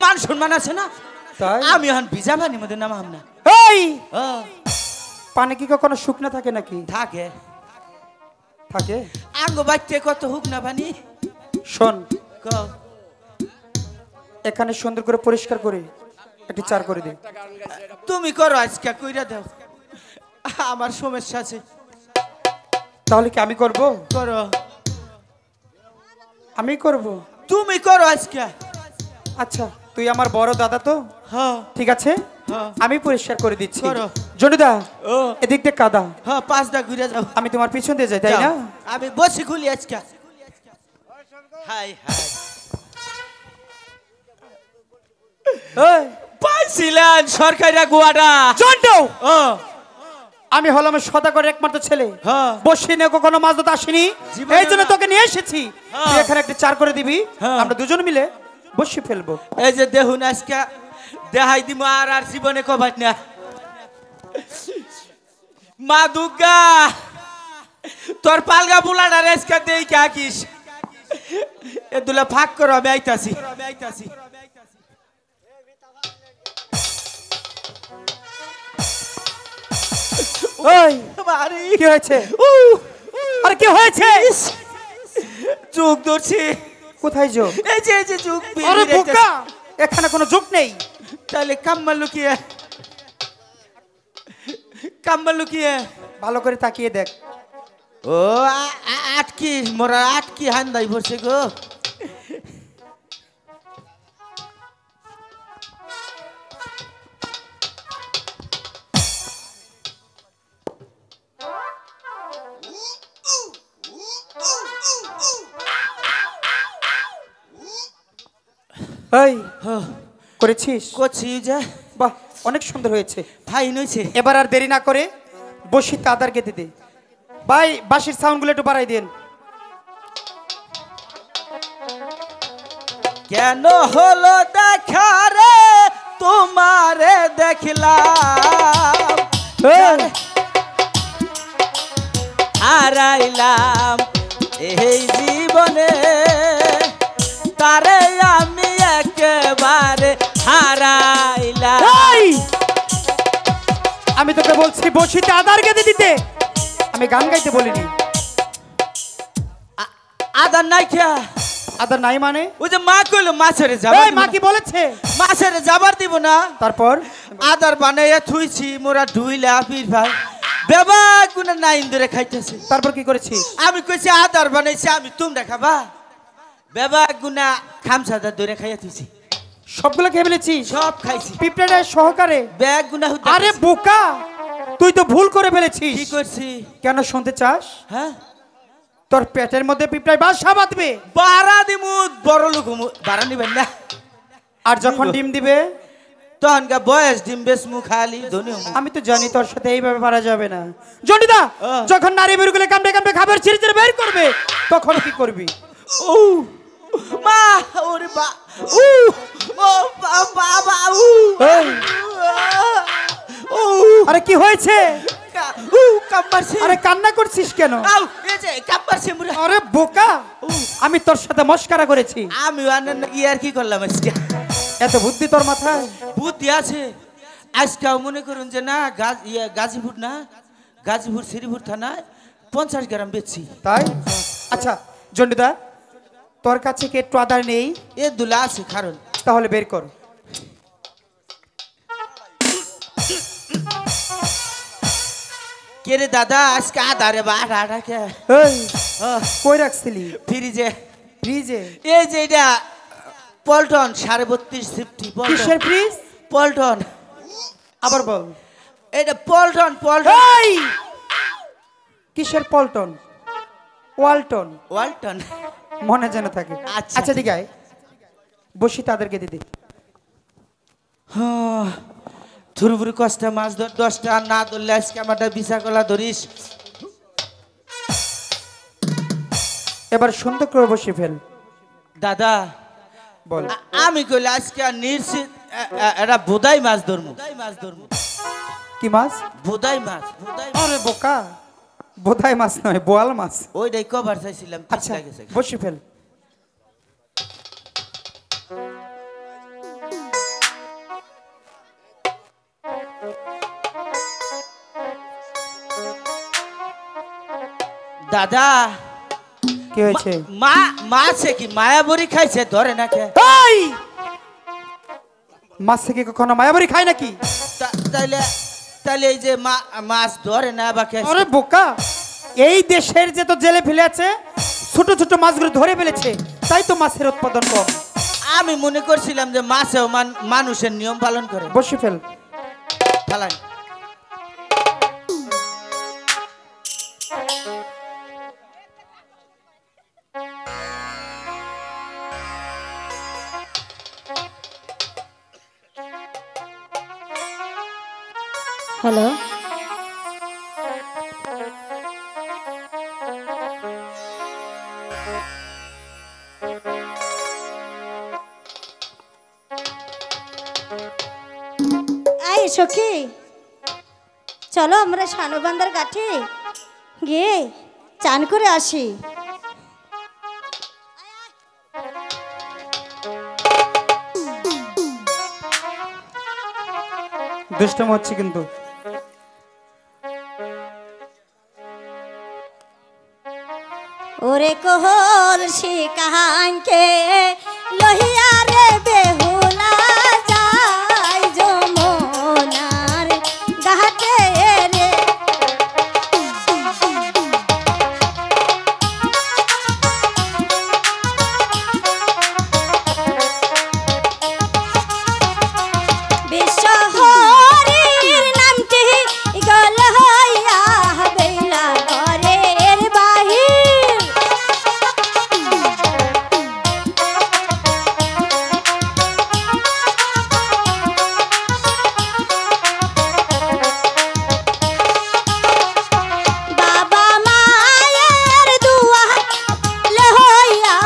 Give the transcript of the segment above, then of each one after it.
মান সম্মান আছে না তাই আমি এখন ভিজা পানির মধ্যে নামাম না এই পানি কি কখনো শুকনা থাকে নাকি থাকে থাকে আঙ্গ বাইতে কত হুক না পানি শোন ক এখানে সুন্দর করে পরিষ্কার করে একটু চার করে দে তুমি করো আজকে কইরা দাও আমার সমস্যা আছে তাহলে কি আমি করব করো আমি করব তুমি করো আজকে আচ্ছা তুই আমার বড় দাদা তো হ্যাঁ ঠিক আছে হ্যাঁ আমি পরিষ্কার করে দিচ্ছি করো। জনিদা ও এদিক দিয়ে কাদা হ্যাঁ 5 দা ঘুরে যাও আমি তোমার পিছন দিয়ে যাই তাই না আমি বসে খুলি আজকে হাই হাই এই পাইছিলেন সরকারি গুয়াডা জন্টু ও আমি হলাম সদাগরের একমাত্র ছেলে হ্যাঁ বসে নিয়ে কখনো মাছ ধরতে আসিনি জীবনে এই জন্য না। তোকে নিয়ে এসেছি হ্যাঁ। তুই এখানে একটা চার করে দিবি হ্যাঁ। আমরা দুজন মিলে বসে ফেলবো এই যে দেখুন আজকে দেখাই দিম আর জীবনে কবাত না মা দুর্গা তোর পালগা বুলাডা রেসকা দেই কাকিস এ দুলা ফাঁক করো আমি আইতাছি ওই বাড়ি কি হয়েছে আরে কি হয়েছে চোখ ধরছি কোথায় যো এই যে চোখ আরে বোকা এখানে কোনো যোগ নেই তাহলে কাম্মা লুকিয়ে ভালো করে তাকিয়ে দেখ ও আটকি মোরা আটকি হান্দাই পড়ছে গো এই করেছিস করছি যে বাহ অনেক সুন্দর হয়েছে ফাইন হয়েছে এবার আর দেরি না করে বসি তাদার গেতে দে ভাই বাঁশির সাউন্ডগুলো একটু বাড়াই দেন কেন হলো দেখা রে তোমারে দেখলাম হারাইলাম এই জীবনে তারে আমি একেবারে হারাইলাম এই! আমি তোকে বলছি বসি তাদার গেতে দিতে আমি গান গাইতে বলিনি আদার নাই খেয়া আদার নাই মানে ওই যে মা কইলো মাছের এই যাবার মা কি বলেছে মাছের যাবার দিব না তারপর আদার বানাইয়া থুইছি মোরা ধুইলা পীর ভাই বেবা কোন নাইন ধরে খাইতেছে তারপর কি করেছিস আমি কইছি আদার বানাইছি আমি তোমরা খাবা বেবা গুনা খামসাদা ধরে খাইয়া থুইছি সবগুলো খেয়ে ফেলেছিস সব খাইছি পিঁপড়ের সহকারে ব্যাগ গুনা আরে বোকা তুই তো ভুল করে ফেলেছিস কি করছি কেন শুনতে চাস হ্যাঁ তোর পেটের মধ্যে পিঁপড়ায় বাসা বাঁধবে বাড়া দিমু বড় লোক বাড়া নিবেন না আর যখন ডিম দিবে তখন বয়স ডিম বেশ মুখ খালি ধনী আমি তো জানি তোর সাথে এইভাবে পারা যাবে না জন্ডিদা যখন নারী বেরুগুলো কামড়ে কামড়ে খাবার ছিঁড়ে ছিঁড়ে বের করবে তখন কি করবি ও মা ওরে বা ও ও বাবা এই, ও আরে কি হয়েছে ও কাম্বারছে আরে কান্না করছিস কেন আউ এই যে কাম্বারছে মুরা আরে বোকা আমি তোর সাথে মস্কারা করেছি আমি আনন্দ কি আর কি করলাম আজকে এত বুদ্ধি তোর মাথায় বুদ্ধি আছে আজকে মনে করুন যে না গাজীপুর না গাজীপুর শ্রীপুর থানায় 50 গ্রাম বেচছি তাই আচ্ছা জন্ডিদা তোর কাছে কি একটু আদার নেই এ দুলা আছে কারণ তাহলে বের কর কে রে দাদা আজকে আধারে বা আধা কে এই কই রাখছিলি ফ্রিজে ফ্রিজে এই যে এটা পল্টন 32.50 পল্টন কিসের ফ্রিজ পল্টন আবার বল এটা পল্টন এই কিসের পল্টন ওয়ালটন ওয়ালটন মনে যেন থাকে আচ্ছা। আচ্ছা ঠিক আছে বসি তাদেরকে দিদি থুরুবুরু কষ্টা মাছ ধর 10টা না ধরলে আজকে আমারটা বিছা কলা ধরিস এবার সুন্দর করে বসে ফেল দাদা বল আমি কইলে আজকে নিশ্চিত এটা বোদাই মাছ ধরমু কি মাছ বোদাই মাছ আরে বোকা বোধাই মাছ নয় বোয়াল মাছ ওইটাই কভার চাইছিলাম আচ্ছা বসে ফেল দাদা কি হয়েছে? মা মাছে কি মায়াবরি খাইছে ধরে না কে? এই মাছ থেকে কখনো মায়াবরি খায় নাকি? তাইলে তাইলে এই যে মাছ ধরে না বা কে? আরে বোকা, এই দেশের যে তো জেলে ফেলে আছে ছোট ছোট মাছগুলো ধরে ফেলেছে, তাই তো মাছের উৎপাদন কম। আমি মনে করছিলাম যে মাছেও মানুষের নিয়ম পালন করে। বসে ফেল। ফালান। হ্যালো, এই সখী, চলো আমরা শানুবান্দার কাঠে গিয়ে চান করে আসি। দুষ্টম হচ্ছে কিন্তু। ওরে কোহল শিকাহানকে লহিয়া রে বেহুলা যায় যমুনার ঘাটে রে। বিশ্বহরির নামটি গল হইয়া বেলা ঘরের বাহির। বাবা মায়ের দুয়া লহইয়া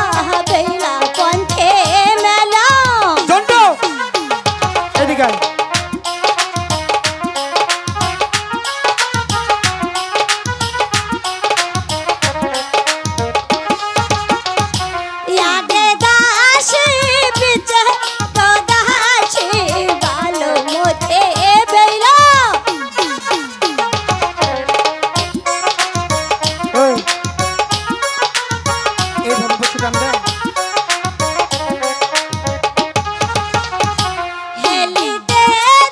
বেলা পন্থে মেলা। জন্টু এদিকে আয়। यादे दाशी पिचे तो दाशी बालो मोते बेला। ওই এইভাবে বসে গান গায়? हेलिते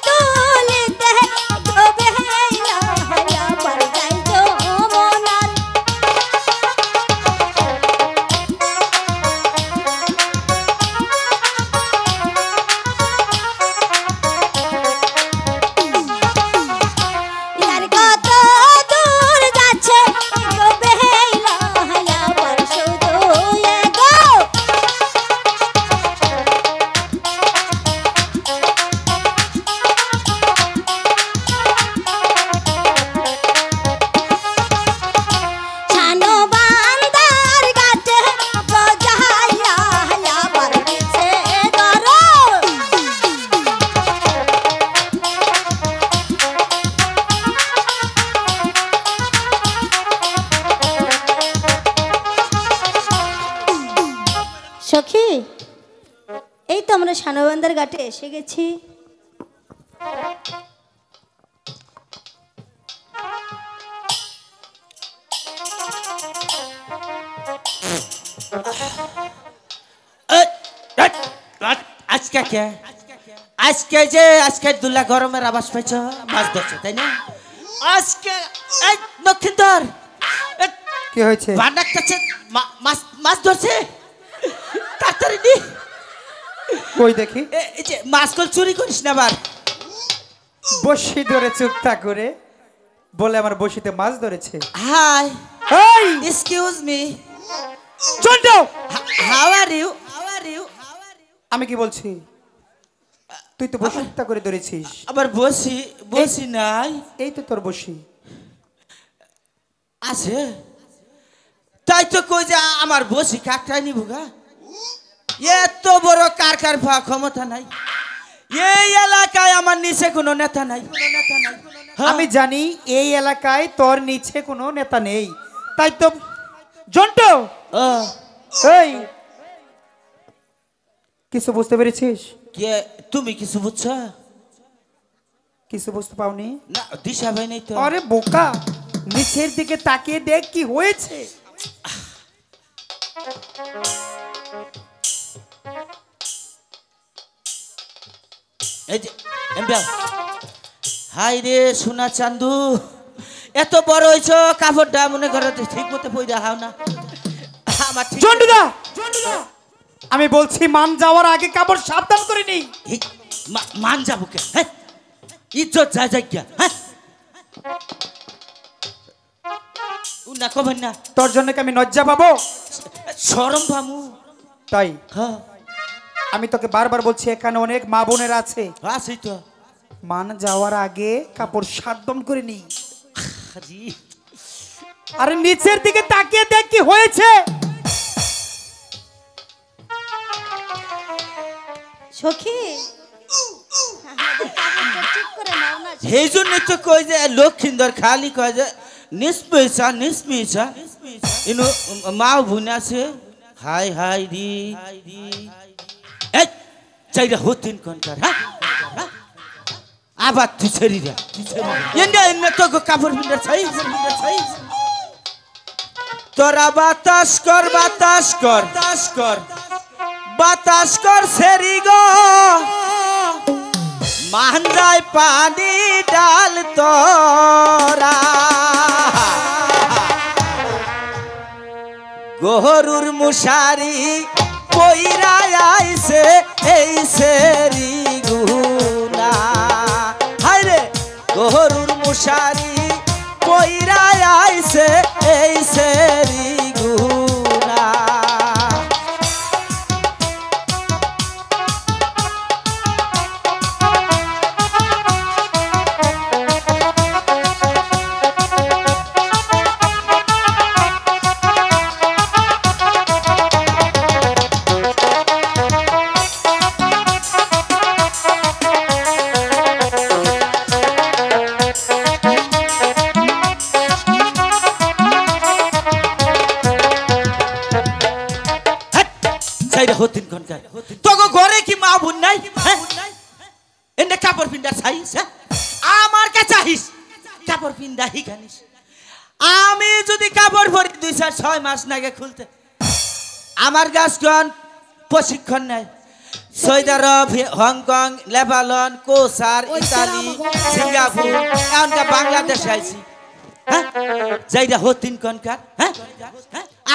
दुलिते गोबे हेला हया पर जाई जो मोनार। यार कत दूर যাচ্ছে গোবে হেলা হয়া पर শুধু এগো। ছানো বান্দার গাটে বজাইয়া আবার পিছে ধরো। সখী, এই তো আমরা শানবান্দার ঘাটে এসে গেছি। আজকে কে? আজকে যে আজকে দুলা গরমের আবাস পাইছ মাছ ধরছে তাই না? আজকে এই নক্ষিন্দর কি হয়েছে? ভান্ডার কাছে মাছ মাছ ধরছে তাড়াতাড়ি নি। কই দেখি। এই যে মাছগুলো চুরি করিস না আবার। বসি ধরে চুপটা করে বলে আমার বসিতে মাছ ধরেছে। হাই, এই excuse me, Jontu how are you? আমি কি বলছি? তুই তো বসি চুপটা করে ধরেছিস। আবার বসি বসি নাই এই তো তোর বসি আছে, তাই তো কই যে আমার বসি কাকটাই নিব গা। এত বড় কার ক্ষমতা নাই এই এলাকায়, আমার নিচে কোনো নেতা নাই। আমি জানি এই এলাকায় তোর নিচে কোনো নেতা নেই, তাই তো। জন্টু এই কিছু বুঝতে পেরেছিস? কে তুমি কিছু বুঝছো? কিছু বুঝতে পাওনি? না দিশা ভাই নেই তো। আরে বোকা, নিচের দিকে তাকিয়ে দেখ কি হয়েছে। এই যে এমবিয়া হাই রে সোনা চান্দু এত বড় হইছো কাপড়টা মনে করো ঠিক মতো পইরা হাও না আমার ঠিক জন্ডুদা আমি বলছি মান যাওয়ার আগে কাপড় সাবধান করে নেই। এই, মান যাবো কে হ্যাঁ ইজ্জত যায় যায় গিয়া হ্যাঁ না কবেন না তোর জন্য কি আমি লজ্জা পাবো? শরম পামু তাই হ্যাঁ আমি তোকে বারবার বলছি এখানে অনেক মা বোনেরা আছে, আছি তো মান যাওয়ার আগে কাপড় সাবধান করে নেই। জি আরে নিচের দিকে তাকিয়ে দেখ কি হয়েছে। সখী আমাদের কাপড়টা ঠিক করে নাও না। সেই জন্য তো কই যে লক্ষিন্দর খালি কয় যে নিসমিসা ইনু মা বোন আছে হাই হাই রি এই চাইরা হতিন কোনকার হ্যাঁ আবার তুই ছেড়িরা এন্ডা এন্ডা তো কাপড় পিন্ডা চাই তোরা বাতাস কর সেরি গো মানজায় পানি ডাল তোরা গহরুর মুশারি পইরা আইছে এই সেরি গুনা হায় রে গহরুর মুশারি পইরা আইছে এই সেরি গুনা হতিন কোনকার তোগো ঘরে কি মা বোন নাই এনে কাপড় পিন্ডা চাইস আমার কাছে আহিস কাপড় পিন্ডা হিখানিস আমি যদি কাপড় পরি 2-6 মাস নাগে খুলতে আমার গাছগণ প্রশিক্ষণ নাই সৌদি আরব হংকং লেবানন কোসার ইতালি সিঙ্গাপুর এমনকি বাংলাদেশ আইছি হ্যাঁ যাইরা হতিন কোনকার হ্যাঁ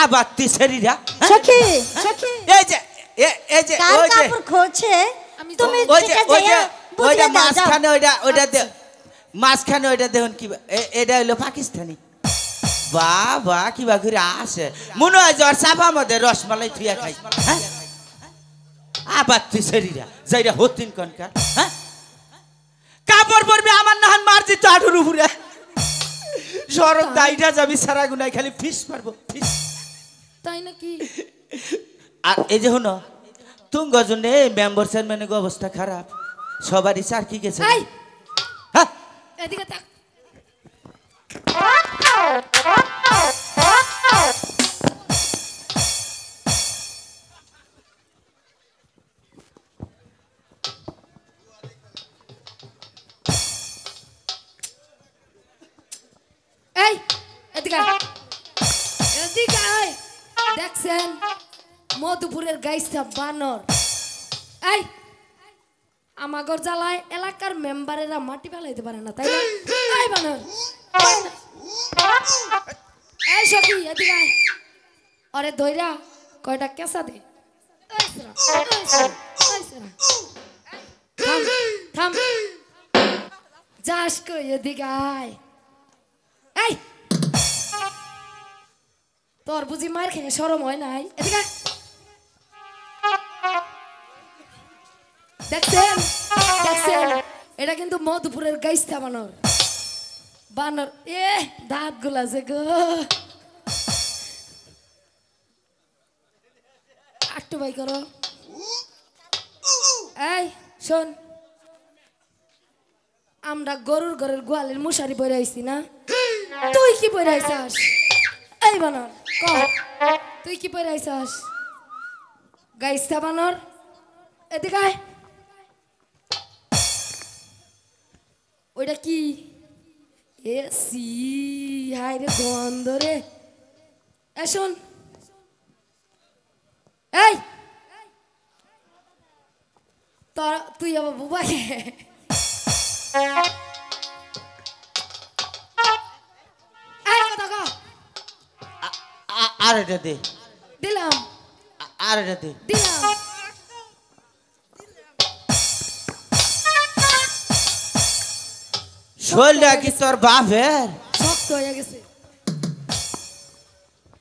আবার তুই শরীরা সখী এই যে কার ওই যে কাপড় খোঁজে তুমি ওই যে যেটা ওই যে যাইয়া ওইটা বুঝলে দাও, যাও। মাঝখানে ওইটা দেখুন কি এটা হলো পাকিস্তানি বাবা কিবা করে আসে মনে হয় জ্বর চাপা মধ্যে রসমালাই থুয়া খাই হ্যাঁ আবার তুই শরীরা যাইরা হতিন কোনকার হ্যাঁ কাপড় পরবে আমার নাহান মারজি তো আঠুর উপরে সরব দাইটা যাবি সারা গুনায় খালি ফিস মারবো ফিস তাই নাকি? আর এই যে হনো তুঙ্গ জন্য মেম্বার চেয়ারম্যানের অবস্থা খারাপ সবারই চারকি গেছে এই হ্যাঁ এদিকে তাক। এই এদিকে আয়। এদিকে আয়। দেখছেন মধুপুরের গাইছা বানর এই আমাগর জ্বালায় এলাকার মেম্বারেরা মাটি ফেলাইতে পারে না তাই না? এই বানর এই সখী এদিকে আয়। আরে দইরা কয়টা কেসা দে এই সেরা, এই সেরা, এই সেরা। থাম থাম যাস কই এদিকে আয়। এই তোর বুঝি মার খেয়ে শরম হয় নাই? এদিকে আয়। দেখছেন দেখছেন এটা কিন্তু মধুপুরের গাইস্তা বানর বানর এ দাঁত গুলাছে গো একটু ভাই করো। এই শোন আমরা গরুর ঘরের গোয়ালের মশারি পরে আইছি না তুই কি পরে আইছাস? এই বানর ক তুই কি পরে আইছাস? গাইস্তা বানর এদিকে আয়। ওইটা কি এসি হাই রে গন্ধ রে এই শোন এই তোর তুই আবার বুবাকে এই কথা কও আর এটা দে দিলাম আর এটা দে দিলাম শোলটা কি তোর বাপের শক্ত হয়ে গেছে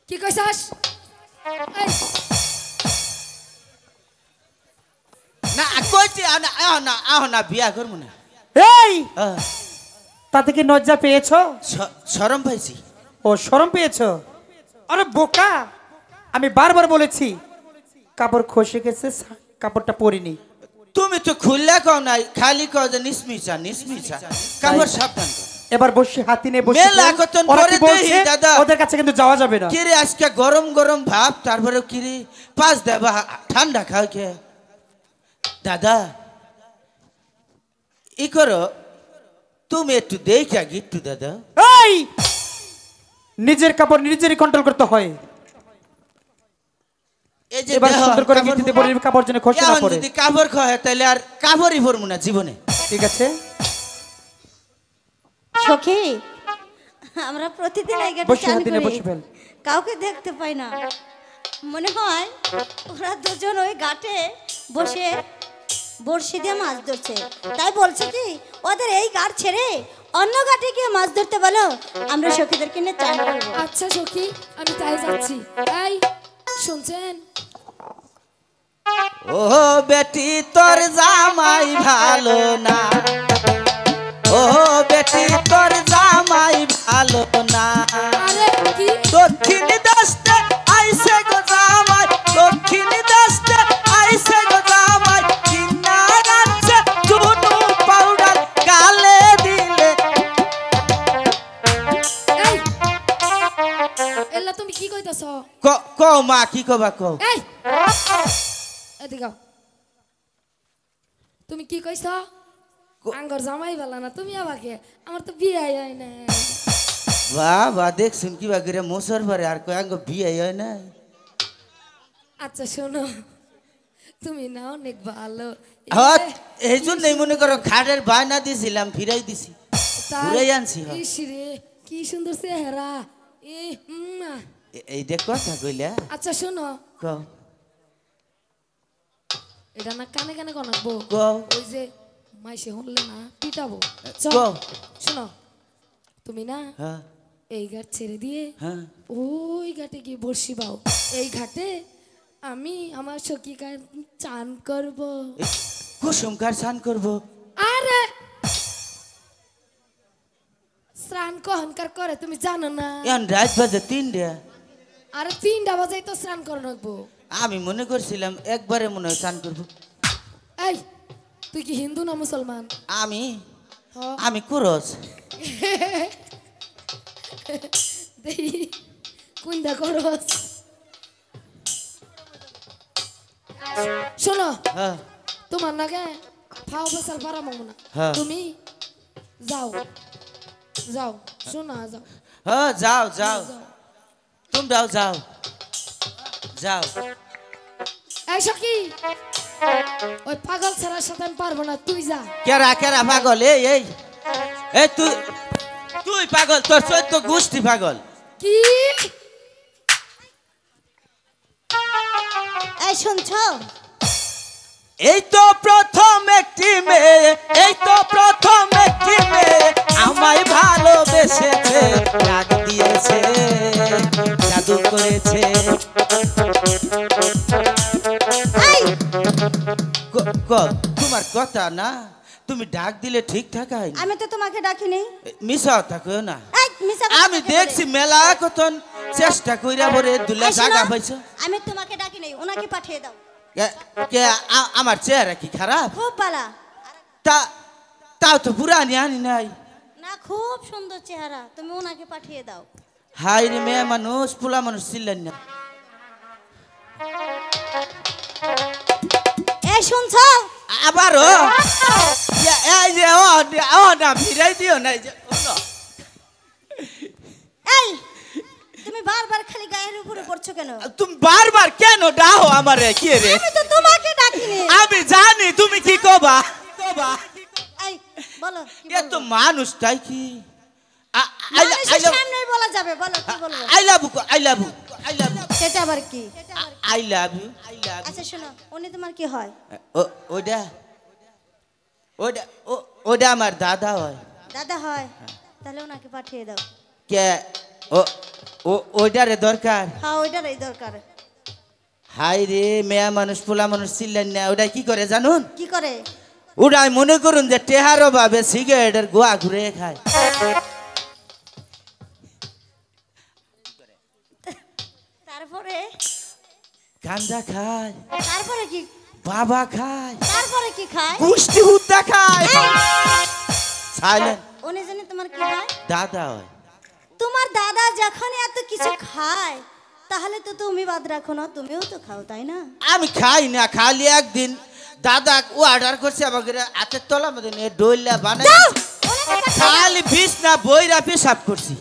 কি কইছাস এই না কইছি না বিয়া করবো না এই তাতে কি লজ্জা পেয়েছো? শরম পাইছি। ও শরম পেয়েছো? আরে বোকা, আমি বারবার বলেছি কাপড় খসে গেছে, কাপড়টা পরিনি। তুমি তো খুললে কও নাই, খালি কও যে নিসমিচা কাপড় সাবধান কর। এবার বসে হাতি নিয়ে বসে মেলা কতন পরে দেই দাদা, ওদের কাছে কিন্তু যাওয়া যাবে না। কিরে আজকে গরম গরম ভাব, তারপরে কিরে পাঁচ দেবা ঠান্ডা খাও কে দাদা? ই করো তুমি একটু দেখা গিট্টু দাদা। এই নিজের কাপড় নিজেরই কন্ট্রোল করতে হয়। এই যে এবার সুন্দর করে গিট্টুতে পরে কাপড় যেন খসে না পড়ে। যদি কাপড় খয় তাহলে আর কাপড়ই পরবো না জীবনে। ঠিক আছে সখী, আমরা প্রতিদিন এই ঘাটে বসে চান হাতি নিয়ে করি, বসে ফেল। কাউকে দেখতে পাই না। মনে হয় ওরা দুজন ওই ঘাটে বসে বড়শি দিয়ে মাছ ধরছে। তাই বলছে কি ওদের এই ঘাট ছেড়ে অন্য ঘাটে গিয়ে মাছ ধরতে বলো, আমরা সখীদেরকে নিয়ে চান করবো। আচ্ছা সখী, আমি তাই যাচ্ছি। এই শুনছেন? ও বেটি তোর জামাই ভালো না, ও বেটি তোর জামাই ভালো না। আরে কি দক্ষিণ দেশে আইসে গো জামাই, দক্ষিণ দেশে আইসে গো জামাই, চিন্না রাখছে চুনু পাউডার গালে দিলে। এই এলা তুমি কি কইতাছ? কও মা কি কবা কও। এই এদিকে আও। তুমি কি কইছ? আঙ্গর জামাই বলা না তুমি আমাকে, আমার তো বিয়ে হয় না। বাবা দেখছুন কিবা করে মোসর পরে আর কয় আঙ্গ বিয়ে হয় না। আচ্ছা শোনো, তুমি না অনেক ভালো। হ্যাঁ এই জন্যই মনে করো খাটের বায়না দিয়েছিলাম, ফিরাই দিছি, ঘুরাই আনছি। ইসরে কি সুন্দর চেহারা। এ এই দেখ কথা কইলা। আচ্ছা শোনো, কও এটা না কানে কানে কনাকবো, কও ওই যে মাইসে হলে না পিটাবো। কও। শোনো, তুমি না হ্যাঁ এই ঘাট ছেড়ে দিয়ে হ্যাঁ ওই ঘাটে গিয়ে বসি বাও। এই ঘাটে আমি আমার সখীকার চান করব। কুসুমকার স্নান করবো। আরে স্নান কহনকার করে তুমি জানো না? এখন রাত বাজে 3টা। আরে 3টা বাজে তো স্নান করে রাখবো। আমি মনে করছিলাম একবারে মনে হয় স্নান করবো। এই তুই কি হিন্দু না মুসলমান? আমি হ। আমি কুরস। দেই কুন্দা করস। শোনো, হ্যাঁ তোমার নাকি ফাও বসাল পারা মামু না। হ্যাঁ। তুমি যাও যাও, শোনা যাও হ্যাঁ যাও যাও, যাও। তোমরাও যাও যাও। এই সখী, ওই পাগল ছাড়ার সাথে আমি পারবো না, তুই যা। কেরা কেরা পাগল? এই এই এই তুই তুই পাগল, তোর চৈত্য গোষ্ঠী পাগল। কি এই শুনছো? এই তো প্রথম একটি মেয়ে, এই তো প্রথম একটি মেয়ে আমায় ভালোবেসেছে, রাগ দিয়েছে, জাদু করেছে। এই তোমার কথা না, তুমি ডাক দিলে ঠিক থাকাই না। আমি তো তোমাকে ডাকিনি। মিশাও থাকো না। এই মিছা কথা আমি কাকে দেখছি বলে? মেলা কতন চেষ্টা কইরা বরে দুলা এই শোনো, জায়গা পাইছো। আমি তোমাকে ডাকিনি, ওনাকে পাঠিয়ে দাও। কে আমার চেহারা কি খারাপ? খুব বালা। তা তাও তো পুরানি আনি নাই। না, খুব সুন্দর চেহারা, তুমি ওনাকে পাঠিয়ে দাও। হাই রে মেয়ে মানুষ, পোলা মানুষ ছিলেন না। এই শুনছো? আবারও এই যে ও না ফিরাই দিও না, এই যে এই তুমি বারবার খালি গায়ের উপরে পড়ছো কেন? তুমি বারবার কেন ডাহো আমারে? কি রে? আমি তো তোমাকে ডাকিনি। আমি জানি তুমি কি কবা। এই বলো কি এ তো বলবো? মানুষটাই কি মানুষের সামনেই বলা যাবে, বলো কি বলবো? I love you, I love you, I love you, সেটা আবার কি? I love you, I love you. আচ্ছা শোনো, উনি তোমার কি হয়? ওটা ওটা ওটা আমার দাদা হয়। দাদা হয়? তাহলে ওনাকে পাঠিয়ে দাও। কে? ওইটারে দরকার? হ্যাঁ ওইটারই দরকার। হাই রে, মেয়া মানুষ পোলা মানুষ চিল্লেন না। ওটা কি করে জানুন? কি করে? ওটাই মনে করুন যে টেহারো ভাবে সিগারেটের গোয়া ঘুরে খায়। তারপরে? গাঞ্জা খায়। তারপরে কি? বাবা খায়। তারপরে কি খায়? গুষ্টি হুদ্দা খায়। সাইলেন্ট। উনি জানি তোমার কি হয়? দাদা হয়। তোমার দাদা যখন এত কিছু খায় তাহলে তো তুমি বাদ রাখো না, তুমিও তো খাও তাই না? আমি খাই না, খালি একদিন দাদা ও অর্ডার করছে আমাকে হাতের তলা মধ্যে নিয়ে ডইলা বানাই খালি বিষ না বইরা পেশাব করছি।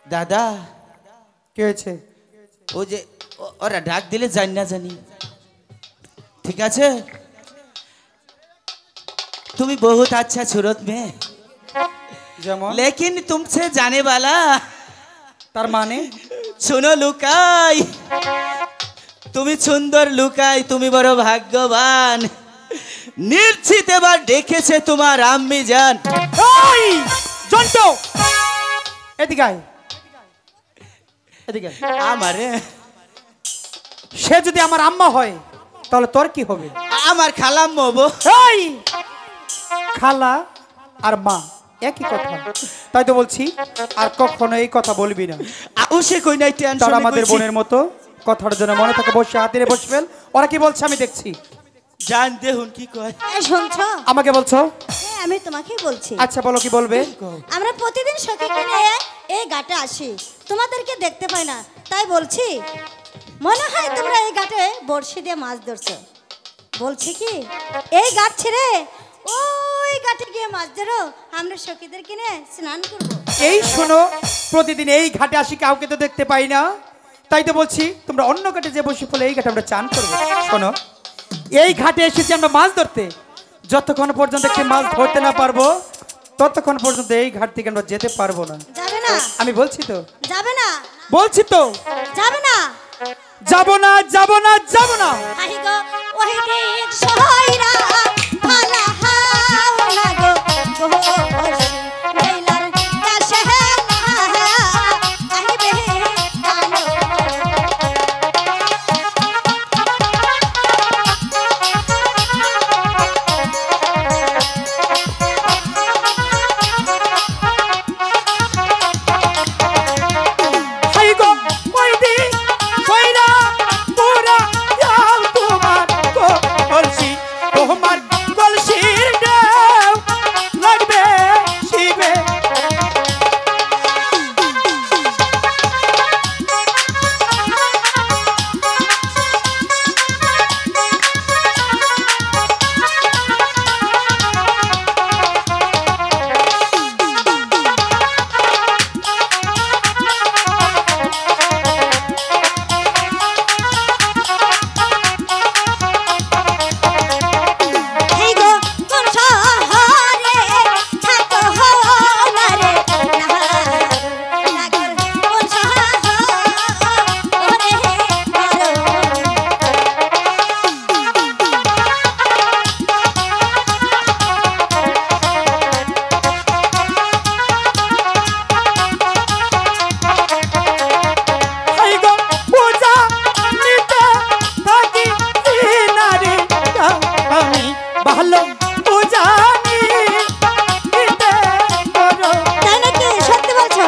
দাদা কি হয়েছে? ও যে ওরা ডাক দিলে জানি না জানি, ঠিক আছে? তুমি বহুত अच्छा सूरत में, যেমন लेकिन तुमसे जाने वाला। তার মানে? শোনো লুকাই, তুমি সুন্দর লুকাই, তুমি বড় ভাগ্যবান। নিশ্চিত এবার দেখেছে তোমার আম্মি জান। এই জন্টু এদিকে আয়, এদিকে আয়। আমারে সে যদি আমার আম্মা হয় তাহলে তোর কি হবে? আমার খালাম্মা হবো। এই খালা আর মা একই কথা, তাই তো বলছি আর কখনো এই কথা বলবি না। আউসে কই নাই টেনশন। তারা আমাদের বোনের মতো, কথার জন্য মনে থাকে বসে হাতিরে বসবেন। ওরা কি বলছে আমি দেখছি। জান দেহুন কি কয়। এই শুনছো? আমাকে বলছো? হ্যাঁ আমি তোমাকেই বলছি। আচ্ছা বলো কি বলবে। আমরা প্রতিদিন সখী কিনে এই ঘাটে আসি, তোমাদেরকে দেখতে পাই না, তাই বলছি মনে হয় তোমরা এই ঘাটে বড়শি দিয়ে মাছ ধরছো। বলছি কি এই ঘাট ছেড়ে ওই ঘাটে গিয়ে মাছ ধরো, আমরা সখীদের কিনে স্নান করবো। এই শোনো, প্রতিদিন এই ঘাটে আসি, কাউকে তো দেখতে পাই না, তাই তো বলছি তোমরা অন্য ঘাটে যে বসে ফেলে এই ঘাটে আমরা চান করবো। শোনো, এই ঘাটে এসেছি আমরা মাছ ধরতে, যতক্ষণ পর্যন্ত একটি মাছ ধরতে না পারবো ততক্ষণ পর্যন্ত এই ঘাট থেকে আমরা যেতে পারবো না। যাবে না? আমি বলছি তো, যাবে না? বলছি তো যাবে না? যাব না, যাব না, যাব না। আহি গো ওহি দিক সহায়রা ভালা হাওলা গো গোহসি মেলার কাছে হেলা আহিবে কানো। হাই গো ওই দি কইরা পুরা যাও তোমার কলসি, তোমার কলসির ঢেউ লাগবে শিবে। এই গো কোন শহরে থাকো হলা রে নাগর কোন শহরে করো। হাই গো পূজা নিতে থাকি দিনারে, আমি ভালো পূজা নিতে করো। তাই নাকি? সত্যি বলছো?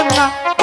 পারলাম না।